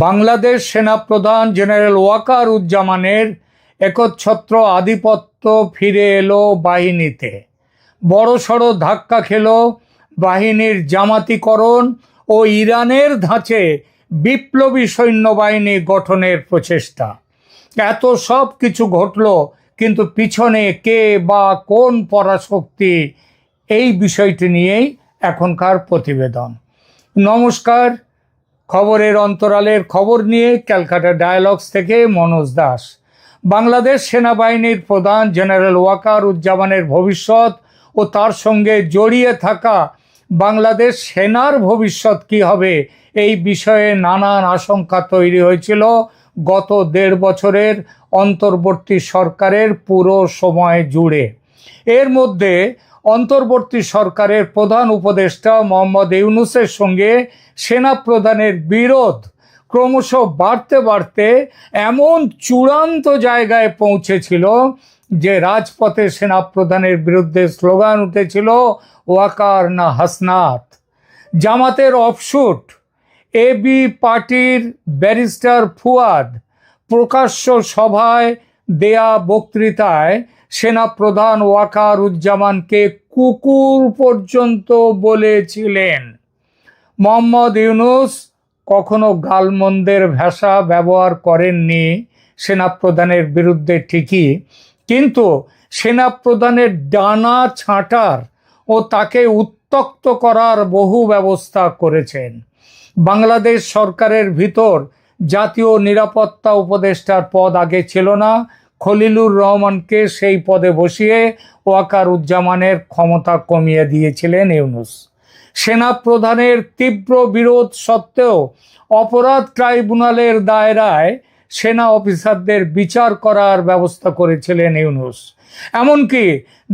বাংলাদেশ সেনাপ্রধান জেনারেল ওয়াকারুজ্জামানের একচ্ছত্র আধিপত্য ফিরে এলো বাহিনীতে। বড়সড় ধাক্কা খেল বাহিনীর জামাতিকরণ ও ইরানের ধাঁচে বিপ্লবী সৈন্যবাহিনী গঠনের প্রচেষ্টা। এত সব কিছু ঘটল, কিন্তু পিছনে কে বা কোন পরাশক্তি, এই বিষয়টি নিয়েই এখনকার প্রতিবেদন। নমস্কার, খবরের অন্তরালের খবর নিয়ে ক্যালকাটা ডায়ালগস থেকে মনোজ দাস। বাংলাদেশ সেনাবাহিনীর প্রধান জেনারেল ওয়াকারুজ্জামানের ভবিষ্যৎ ও তার সঙ্গে জড়িয়ে থাকা বাংলাদেশ সেনার ভবিষ্যৎ কী হবে, এই বিষয়ে নানান আশঙ্কা তৈরি হয়েছিল গত ১.৫ বছরের অন্তর্বর্তী সরকারের পুরো সময় জুড়ে। এর মধ্যে অন্তর্বর্তী সরকারের প্রধান উপদেষ্টা মোহাম্মদ ইউনূসের সঙ্গে সেনাপ্রধানের বিরোধ ক্রমশ বাড়তে এমন চূড়ান্ত জায়গায় পৌঁছেছিল যে রাজপথে সেনাপ্রধানের বিরুদ্ধে স্লোগান উঠেছিল, ওয়াকার না হাসনাত। জামাতের অফশুট এবি পার্টির ব্যারিস্টার ফুয়াদ প্রকাশ্য সভায় দেয়া বক্তৃতায় সেনাপ্রধান ওয়াকারুজ্জামানকে কুকুর পর্যন্ত বলেছিলেন। মোহাম্মদ ইউনূস কখনো গালমন্দের ভাষা ব্যবহার করেননি সেনাপ্রধানের বিরুদ্ধে ঠিকই, কিন্তু সেনাপ্রধানের ডানা ছাঁটার ও তাকে উত্ত্যক্ত করার বহু ব্যবস্থা করেছেন। বাংলাদেশ সরকারের ভিতর জাতীয় নিরাপত্তা উপদেষ্টার পদ আগে ছিল না। খলিলুর রহমানকে সেই পদে বসিয়ে ওয়াকারুজ্জামানের ক্ষমতা কমিয়ে দিয়েছিলেন ইউনূস। সেনাপ্রধানের তীব্র বিরোধ সত্ত্বেও অপরাধ ট্রাইব্যুনালের দায়রায় সেনা অফিসারদের বিচার করার ব্যবস্থা করেছিলেন ইউনূস। এমনকি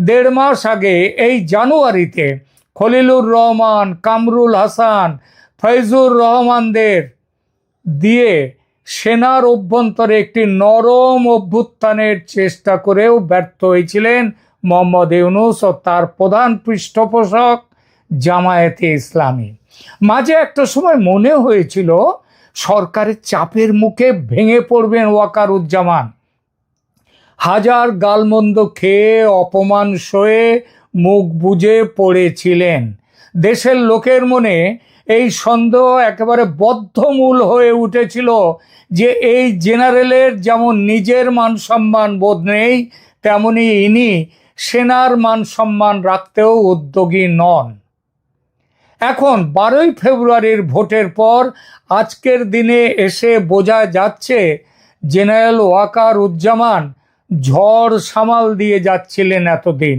১.৫ মাস আগে এই জানুয়ারিতে খলিলুর রহমান, কামরুল হাসান, ফয়জুর রহমানদের দিয়ে সেনার অভ্যন্তরে একটি নরম অভ্যুত্থানের চেষ্টা করেও ব্যর্থ হয়েছিলেন মোহাম্মদ ইউনূস ও তার প্রধান পৃষ্ঠপোষক জামায়াতে ইসলামী। মাঝে একটা সময় মনে হয়েছিল সরকারের চাপের মুখে ভেঙে পড়বেন ওয়াকারুজ্জামান। হাজার গালমন্দ খেয়ে, অপমান সয়ে মুখ বুজে পড়েছিলেন। দেশের লোকের মনে এই সন্দেহ একেবারে বদ্ধমূল হয়ে উঠেছিল যে এই জেনারেলের যেমন নিজের মান সম্মান বোধ নেই, তেমনি ইনি সেনার মান সম্মান রাখতেও উদ্যোগী নন। এখন ১২ই ফেব্রুয়ারির ভোটের পর আজকের দিনে এসে বোঝা যাচ্ছে জেনারেল ওয়াকারুজ্জামান ঝড় সামাল দিয়ে যাচ্ছিলেন এতদিন।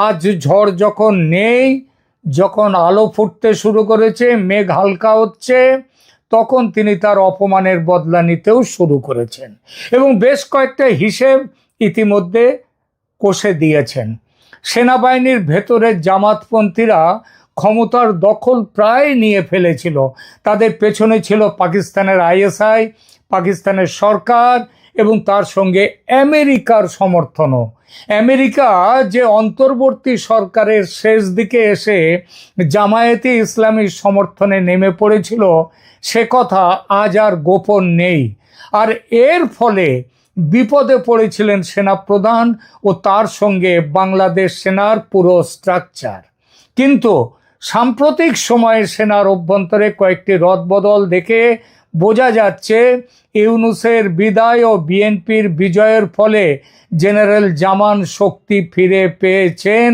আজ ঝড় যখন নেই, যখন আলো ফুটতে শুরু করেছে, মেঘ হালকা হচ্ছে, তখন তিনি তার অপমানের বদলা নিতেও শুরু করেছেন এবং বেশ কয়েকটা হিসেব ইতিমধ্যে কষে দিয়েছেন। সেনাবাহিনীর ভেতরে জামাতপন্থীরা ক্ষমতার দখল প্রায় নিয়ে ফেলেছিল। তাদের পেছনে ছিল পাকিস্তানের আইএসআই, পাকিস্তানের সরকার এবং তার সঙ্গে আমেরিকার সমর্থনও। আমেরিকা যে অন্তর্বর্তী সরকারের শেষ দিকে এসে জামায়াতে ইসলামীর সমর্থনে নেমে পড়েছিল, সে কথা আজ আর গোপন নেই। আর এর ফলে বিপদে পড়েছিলেন সেনাপ্রধান ও তার সঙ্গে বাংলাদেশ সেনার পুরো স্ট্রাকচার। কিন্তু সাম্প্রতিক সময়ে সেনার অভ্যন্তরে কয়েকটি রদবদল দেখে বোঝা যাচ্ছে ইউনূসের বিদায় ও বিএনপির বিজয়ের ফলে জেনারেল জামান শক্তি ফিরে পেয়েছেন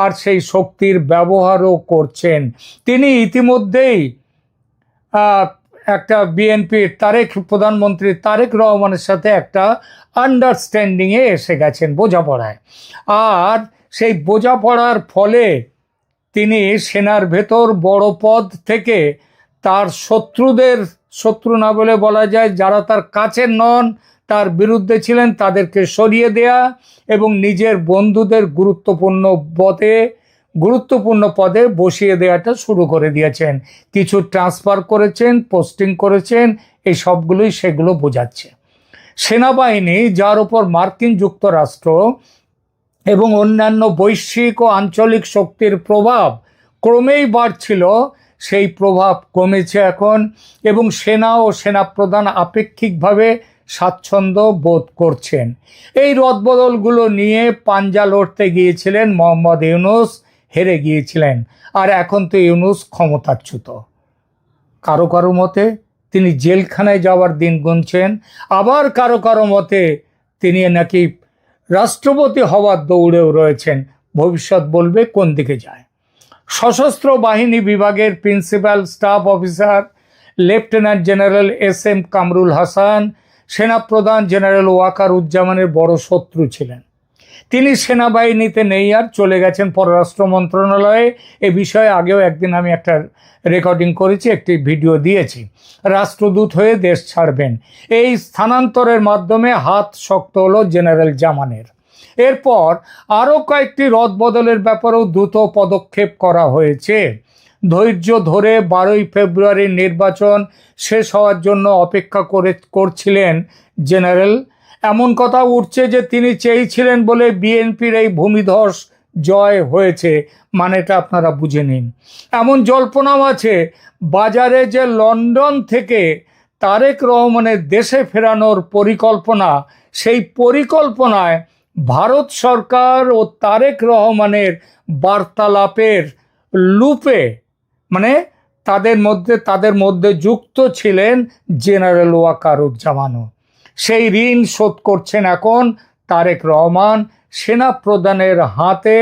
আর সেই শক্তির ব্যবহারও করছেন। তিনি ইতিমধ্যেই একটা বিএনপির প্রধানমন্ত্রী তারেক রহমানের সাথে একটা আন্ডারস্ট্যান্ডিংয়ে এসে গেছেন, বোঝাপড়ায়। আর সেই বোঝাপড়ার ফলে তিনি সেনার ভেতর বড় পদ থেকে তার শত্রুদের, শত্রু না বলে বলা যায় যারা তার কাছের নন, তার বিরুদ্ধে ছিলেন, তাদেরকে সরিয়ে দেয়া এবং নিজের বন্ধুদের গুরুত্বপূর্ণ পদে বসিয়ে দেওয়াটা শুরু করে দিয়েছেন। কিছু ট্রান্সফার করেছেন, পোস্টিং করেছেন, এই সবগুলোই সেগুলো বোঝাচ্ছে। সেনাবাহিনী, যার উপর মার্কিন যুক্তরাষ্ট্র এবং অন্যান্য বৈশ্বিক ও আঞ্চলিক শক্তির প্রভাব ক্রমেই বাড়ছিল, সেই প্রভাব কমেছে এখন, এবং সেনা ও সেনাপ্রধান আপেক্ষিকভাবে স্বাচ্ছন্দ্য বোধ করছেন। এই রদবদলগুলো নিয়ে পাঞ্জা লড়তে গিয়েছিলেন মোহাম্মদ ইউনূস, হেরে গিয়েছিলেন, আর এখন তো ইউনূস ক্ষমতাচ্যুত। কারো কারো মতে তিনি জেলখানায় যাওয়ার দিন গুনছেন, আবার কারো কারো মতে তিনি নাকি রাষ্ট্রপতি হওয়ার দৌড়েও রয়েছেন। ভবিষ্যৎ বলবে কোন দিকে যায়। সশস্ত্র বাহিনী বিভাগের principal staff officer lieutenant general SM. Kamrul Hasan সেনাপ্রধান জেনারেল ওয়াকারুজ্জামানের বড় শত্রু ছিলেন। তিনি সেনাবাহিনীতে নেই, আর চলে গেছেন পররাষ্ট্র মন্ত্রণালয়ে। এ বিষয়ে আগেও একদিন আমি একটা রেকর্ডিং করেছি, একটি ভিডিও দিয়েছি। রাষ্ট্রদূত হয়ে দেশ ছাড়বেন। এই স্থানান্তরের মাধ্যমে হাত শক্ত হলো জেনারেল জামানের। এরপর আরও কয়েকটি রদবদলের ব্যাপারেও দ্রুত পদক্ষেপ করা হয়েছে। ধৈর্য ধরে 12ই ফেব্রুয়ারির নির্বাচন শেষ হওয়ার জন্য অপেক্ষা করছিলেন জেনারেল। এমন কথা উঠছে যে তিনি চেয়েছিলেন বলে বিএনপির এই ভূমিধস জয় হয়েছে, মানেটা আপনারা বুঝে নিন। এমন জল্পনাও আছে বাজারে যে লন্ডন থেকে তারেক রহমানের দেশে ফেরানোর পরিকল্পনা, সেই পরিকল্পনায় ভারত সরকার ও তারেক রহমানের বার্তালাপের লুপে, মানে তাদের মধ্যে যুক্ত ছিলেন জেনারেল ওয়াকারুজ্জামানও। সেই ঋণ শোধ করছেন এখন তারেক রহমান সেনাপ্রধানের হাতে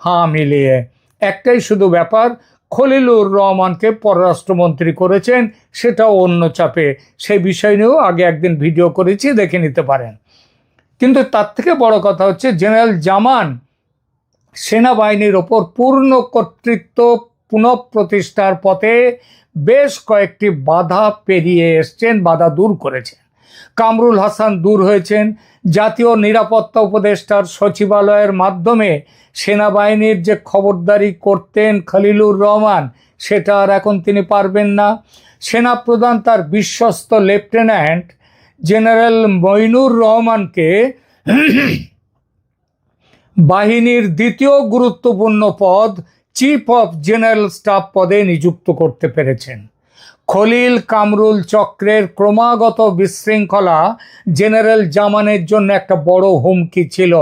হাঁ মিলিয়ে। একটাই শুধু ব্যাপার, খলিলুর রহমানকে পররাষ্ট্রমন্ত্রী করেছেন, সেটাও অন্য চাপে। সেই বিষয় নিয়েও আগে একদিন ভিডিও করেছি, দেখে নিতে পারেন। কিন্তু তার থেকে বড় কথা হচ্ছে জেনারেল জামান সেনাবাহিনীর ওপর পূর্ণ কর্তৃত্ব পুনঃপ্রতিষ্ঠার পথে বেশ কয়েকটি বাধা পেরিয়ে এসছেন, বাধা দূর করেছেন। কামরুল হাসান দূর হয়েছেন। জাতীয় নিরাপত্তা উপদেষ্টার সচিবালয়ের মাধ্যমে সেনাবাহিনীর যে খবরদারি করতেন খলিলুর রহমান, সেটা আর এখন তিনি পারবেন না। সেনাপ্রধান তার বিশ্বস্ত লেফটেন্যান্ট জেনারেল মইনুর রহমানকে বাহিনীর দ্বিতীয় গুরুত্বপূর্ণ পদ চিফ অফ জেনারেল স্টাফ পদে নিযুক্ত করতে পেরেছেন। খলিল কামরুল চক্রের ক্রমাগত বিশৃঙ্খলা জেনারেল জামানের জন্য একটা বড় হুমকি ছিল।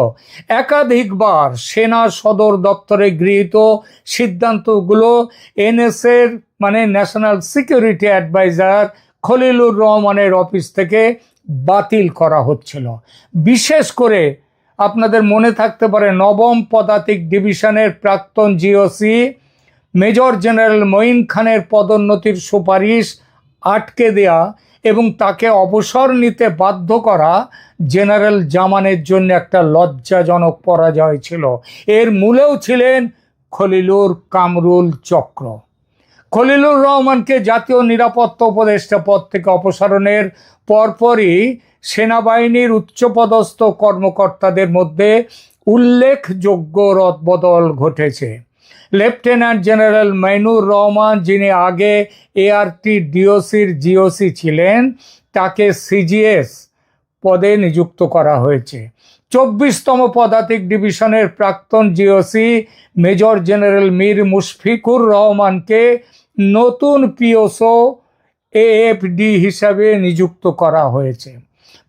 একাধিকবার সেনা সদর দপ্তরে গৃহীত সিদ্ধান্তগুলো এনএসএর মানে ন্যাশনাল সিকিউরিটি অ্যাডভাইজার খলিলুর রহমানের অফিস থেকে বাতিল করা হচ্ছিল। বিশেষ করে আপনাদের মনে থাকতে পারে, নবম পদাতিক ডিভিশনের প্রাক্তন জিওসি মেজর জেনারেল মঈন খানের পদোন্নতির সুপারিশ আটকে দেয়া এবং তাকে অবসর নিতে বাধ্য করা জেনারেল জামানের জন্য একটা লজ্জাজনক পরাজয় ছিল। এর মূলেও ছিলেন খলিলুর কামরুল চক্র। খলিলুর রহমানকে জাতীয় নিরাপত্তা উপদেষ্টা পদ থেকে অপসারণের পরপরই সেনাবাহিনীর উচ্চপদস্থ কর্মকর্তাদের মধ্যে উল্লেখযোগ্য রদবদল ঘটেছে। লেফটেন্যান্ট জেনারেল মাইনুর রহমান, যিনি আগে এআরটি ডিওসির জিওসি ছিলেন, তাকে সিজিএস পদে নিযুক্ত করা হয়েছে। 24তম পদাতিক ডিভিশনের প্রাক্তন GOC major general Mir Mushfiqur রহমানকে নতুন পিওসো এএফডি হিসাবে নিযুক্ত করা হয়েছে।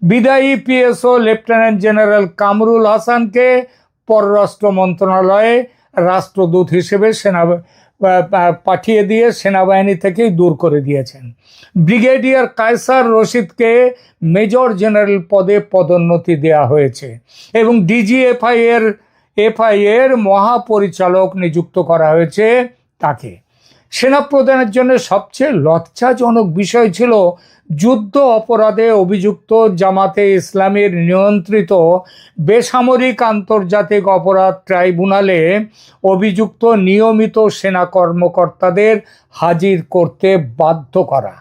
বিদায়ী পিএসও লেফটেন্যান্ট জেনারেল কামরুল হাসানকে পররাষ্ট্র মন্ত্রণালয়ে রাষ্ট্রদূত হিসেবে পাঠিয়ে দিয়ে সেনাবাহিনী থেকেই দূর করে দিয়েছেন। ব্রিগেডিয়ার কায়সার রশিদকে মেজর জেনারেল পদে পদোন্নতি দেওয়া হয়েছে এবং ডিজিএফআই এর মহাপরিচালক নিযুক্ত করা হয়েছে তাকে। সেনাপ্রধানের জন্য সবচেয়ে লজ্জাজনক বিষয় ছিল যুদ্ধ অপরাধে অভিযুক্ত জামাতে ইসলামীর নিয়ন্ত্রিত বেসামরিক আন্তর্জাতিক অপরাধ ট্রাইব্যুনালে অভিযুক্ত নিয়মিত সেনা কর্মকর্তাদের হাজির করতে বাধ্য করা।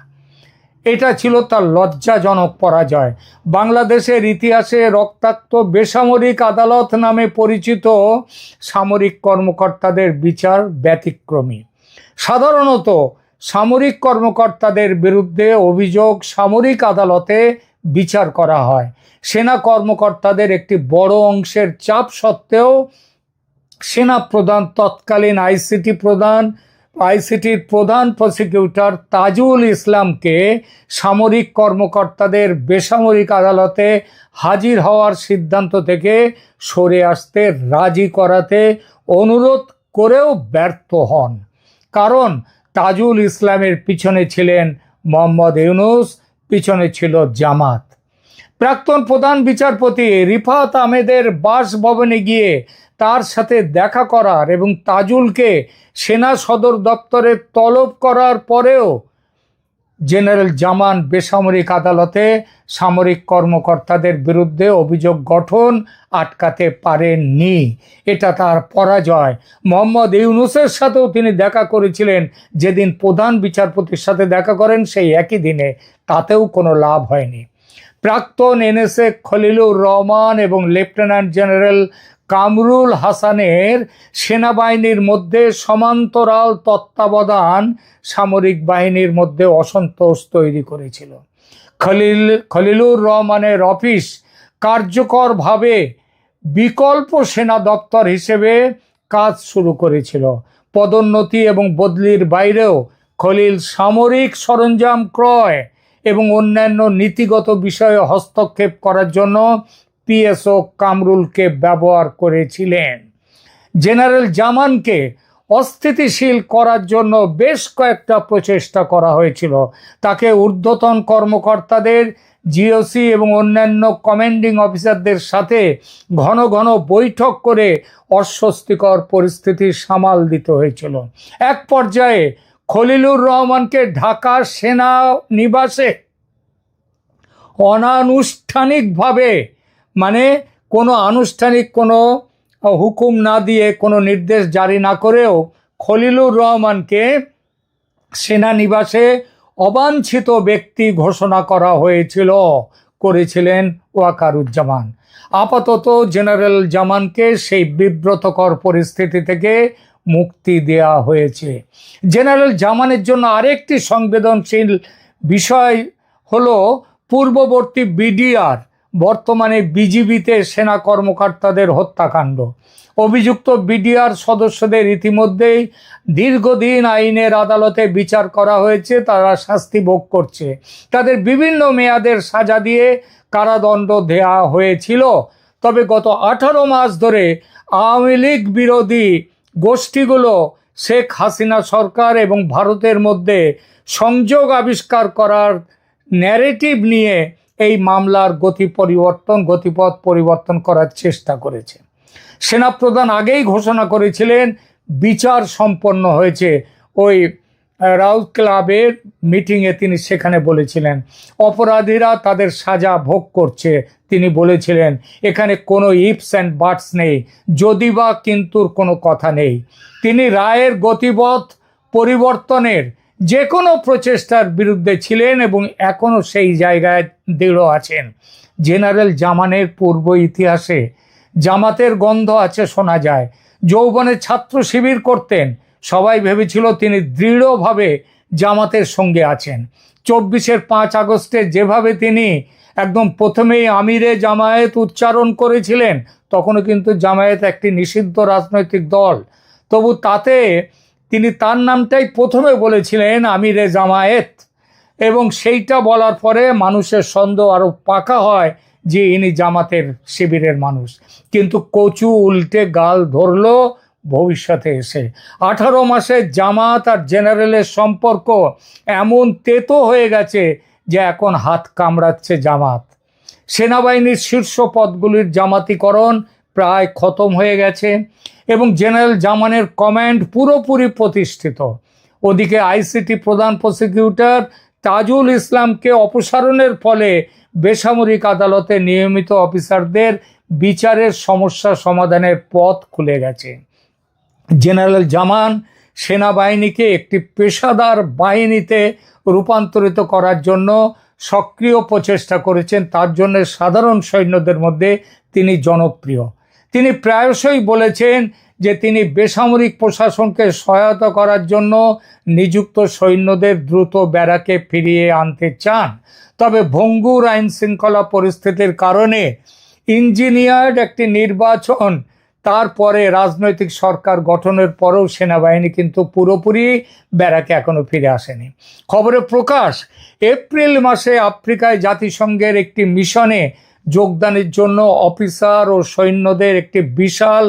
এটা ছিল তার লজ্জাজনক পরাজয়। বাংলাদেশের ইতিহাসে রক্তাক্ত বেসামরিক আদালত নামে পরিচিত সামরিক কর্মকর্তাদের বিচার ব্যতিক্রমী। সাধারণত সামরিক কর্মকর্তাদের বিরুদ্ধে অভিযোগ সামরিক আদালতে বিচার করা হয়। সেনা কর্মকর্তাদের একটি বড় অংশের চাপ সত্ত্বেও সেনা প্রধান, তৎকালীন আইসিটি প্রধান আইসিটির প্রধান প্রসিকিউটর তাজুল ইসলামকে সামরিক কর্মকর্তাদের বেসামরিক আদালতে হাজির হওয়ার সিদ্ধান্ত থেকে সরে আসতে রাজি করাতে অনুরোধ করেও ব্যর্থ হন। কারণ তাজুল ইসলামের পিছনে ছিলেন মোহাম্মদ ইউনূস, পিছনে ছিল জামাত। প্রাক্তন প্রধান বিচারপতি রিফাত আহমেদের বাসভবনে গিয়ে তার সাথে দেখা করার এবং তাজুলকে সেনা সদর দপ্তরে তলব করার পরেও জেনারেল জামান বেসামরিক আদালতে সামরিক কর্মকর্তাদের বিরুদ্ধে অভিযোগ গঠন আটকাতে পারেননি। এটা তার পরাজয়। মোহাম্মদ ইউনূসের সাথেও তিনি দেখা করেছিলেন, যেদিন প্রধান বিচারপতির সাথে দেখা করেন সেই একই দিনে, তাতেও কোনো লাভ হয়নি। প্রাক্তন এনএসএ খলিলুর রহমান এবং লেফটেন্যান্ট জেনারেল কামরুল হাসানের সেনাবাহিনীর মধ্যে সমান্তরাল তত্ত্বাবধান সামরিক বাহিনীর মধ্যে অসন্তোষ তৈরি করেছিল। খলিলুর রহমানের অফিস কার্যকরভাবে বিকল্প সেনা দপ্তর হিসেবে কাজ শুরু করেছিল। পদোন্নতি এবং বদলির বাইরেও খলিল সামরিক সরঞ্জাম ক্রয় এবং অন্যান্য নীতিগত বিষয়ে হস্তক্ষেপ করার জন্য পিএসও কামরুলকে ব্যবহার করেছিলেন। জেনারেল জামানকে অস্থিতিশীল করার জন্য বেশ কয়েকটা প্রচেষ্টা করা হয়েছিল। তাকে ঊর্ধ্বতন কর্মকর্তাদের, জিওসি এবং অন্যান্য কমান্ডিং অফিসারদের সাথে ঘন ঘন বৈঠক করে অস্বস্তিকর পরিস্থিতি সামাল দিতে হয়েছিল। এক পর্যায়ে খলিলুর রহমানকে ঢাকা সেনা নিবাসে অনানুষ্ঠানিকভাবে, মানে কোনো আনুষ্ঠানিক কোনো হুকুম না দিয়ে, কোনো নির্দেশ জারি না করেও খলিলুর রহমানকে সেনানিবাসে অবাঞ্ছিত ব্যক্তি ঘোষণা করা করেছিলেন ওয়াকারুজ্জামান। আপাতত জেনারেল জামানকে সেই বিব্রতকর পরিস্থিতি থেকে মুক্তি দেওয়া হয়েছে। জেনারেল জামানের জন্য আরেকটি সংবেদনশীল বিষয় হলো পূর্ববর্তী বিডিআর, বর্তমানে বিজিবিতে সেনা কর্মকর্তাদের হত্যাকাণ্ড। অভিযুক্ত বিডিআর সদস্যদের ইতিমধ্যেই দীর্ঘদিন আইনের আদালতে বিচার করা হয়েছে, তারা শাস্তি ভোগ করছে। তাদের বিভিন্ন মেয়াদের সাজা দিয়ে কারাদণ্ড দেওয়া হয়েছিল। তবে গত 18 মাস ধরে আওয়ামী লীগ বিরোধী গোষ্ঠীগুলো শেখ হাসিনা সরকার এবং ভারতের মধ্যে সংযোগ আবিষ্কার করার ন্যারেটিভ নিয়ে এই মামলার গতিপথ পরিবর্তন করার চেষ্টা করেছে। সেনাপ্রধান আগেই ঘোষণা করেছিলেন, বিচার সম্পন্ন হয়েছে। ওই রাউত ক্লাবের মিটিংয়ে তিনি সেখানে বলেছিলেন অপরাধীরা তাদের সাজা ভোগ করছে। তিনি বলেছিলেন এখানে কোনো ইফস অ্যান্ড বাটস নেই, যদি বা কিন্তুর কোনো কথা নেই। তিনি রায়ের গতিপথ পরিবর্তনের যে কোনো প্রচেষ্টার বিরুদ্ধে ছিলেন এবং এখনও সেই জায়গায় দৃঢ় আছেন। জেনারেল জামানের পূর্ব ইতিহাসে জামাতের গন্ধ আছে শোনা যায়। যৌবনে ছাত্র শিবির করতেন, সবাই ভেবেছিল তিনি দৃঢ়ভাবে জামাতের সঙ্গে আছেন। 24-এর 5 আগস্টে যেভাবে তিনি একদম প্রথমেই আমিরে জামায়াত উচ্চারণ করেছিলেন, তখনও কিন্তু জামায়াত একটি নিষিদ্ধ রাজনৈতিক দল, তবু তাতে তিনি তার নামটাই প্রথমে বলেছিলেন আমিরে জামায়াত, এবং সেইটা বলার পরে মানুষের সন্দেহ আরও পাকা হয় যে ইনি জামাতের শিবিরের মানুষ। কিন্তু কচু উল্টে গাল ধরল ভবিষ্যতে এসে। 18 মাসে জামাত আর জেনারেলের সম্পর্ক এমন তেতো হয়ে গেছে যে এখন হাত কামড়াচ্ছে জামাত। সেনাবাহিনীর শীর্ষ পদগুলির জামাতিকরণ প্রায় খতম হয়ে গেছে এবং জেনারেল জামানের কমান্ড পুরোপুরি প্রতিষ্ঠিত। ওদিকে আইসিটি প্রধান প্রসিকিউটর তাজুল ইসলামকে অপসারণের ফলে বেসামরিক আদালতে নিয়মিত অফিসারদের বিচারের সমস্যা সমাধানের পথ খুলে গেছে। জেনারেল জামান সেনাবাহিনীকে একটি পেশাদার বাহিনীতে রূপান্তরিত করার জন্য সক্রিয় প্রচেষ্টা করেছেন। তার জন্য সাধারণ সৈন্যদের মধ্যে তিনি জনপ্রিয়। তিনি প্রায়শই বলেছেন যে তিনি বেসামরিক প্রশাসনকে সহায়তা করার জন্য নিযুক্ত সৈন্যদের দ্রুত ব্যারাকে ফিরিয়ে আনতে চান। তবে ভঙ্গুর আইন শৃঙ্খলা পরিস্থিতির কারণে ইঞ্জিনিয়ার্ড একটি নির্বাচন তারপরে রাজনৈতিক সরকার গঠনের পরেও সেনাবাহিনী কিন্তু পুরোপুরি ব্যারাকে এখনো ফিরে আসেনি। খবরে প্রকাশ, এপ্রিল মাসে আফ্রিকায় জাতিসংঘের একটি মিশনে যোগদানের জন্য অফিসার ও সৈন্যদের একটি বিশাল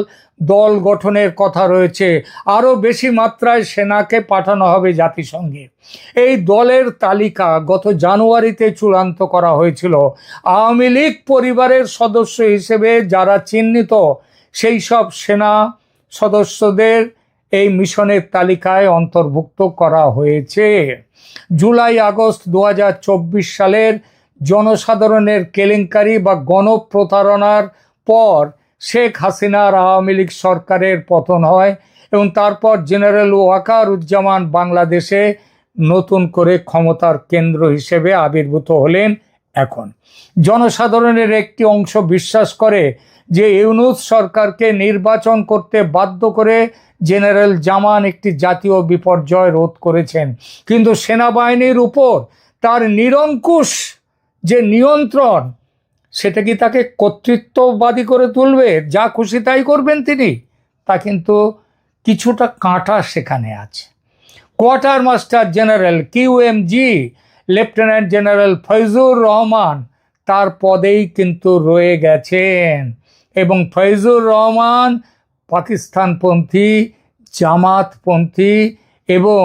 দল গঠনের কথা রয়েছে। আরও বেশি মাত্রায় সেনাকে পাঠানো হবে জাতিসংঘে। এই দলের তালিকা গত জানুয়ারিতে চূড়ান্ত করা হয়েছিল। আওয়ামী লীগ পরিবারের সদস্য হিসেবে যারা চিহ্নিত সেই সব সেনা সদস্যদের এই মিশনের তালিকায় অন্তর্ভুক্ত করা হয়েছে। জুলাই আগস্ট 2024 সালের জনসাধারণের কেলেঙ্কারি বা গণপ্রতারণার পর শেখ হাসিনার আওয়ামী লীগ সরকারের পতন হয় এবং তারপর জেনারেল ওয়াকারুজ্জামান বাংলাদেশে নতুন করে ক্ষমতার কেন্দ্র হিসেবে আবির্ভূত হলেন। এখন জনসাধারণের একটি অংশ বিশ্বাস করে যে ইউনূস সরকারকে নির্বাচন করতে বাধ্য করে জেনারেল জামান একটি জাতীয় বিপর্যয় রোধ করেছেন, কিন্তু সেনাবাহিনীর উপর তার নিরঙ্কুশ যে নিয়ন্ত্রণ, সেটা কি তাকে কর্তৃত্ববাদী করে তুলবে? যা খুশি তাই করবেন তিনি? তা কিন্তু কিছুটা কাঁটা সেখানে আছে। Quarter master general QMG lieutenant general Faizur Rahman তার পদেই কিন্তু রয়ে গেছেন এবং ফয়জুর রহমান পাকিস্তানপন্থী, জামাতপন্থী এবং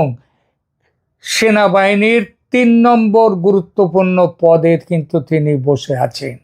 সেনাবাহিনীর 3 নম্বর গুরুত্বপূর্ণ পদে কিন্তু তিনি বসে আছেন।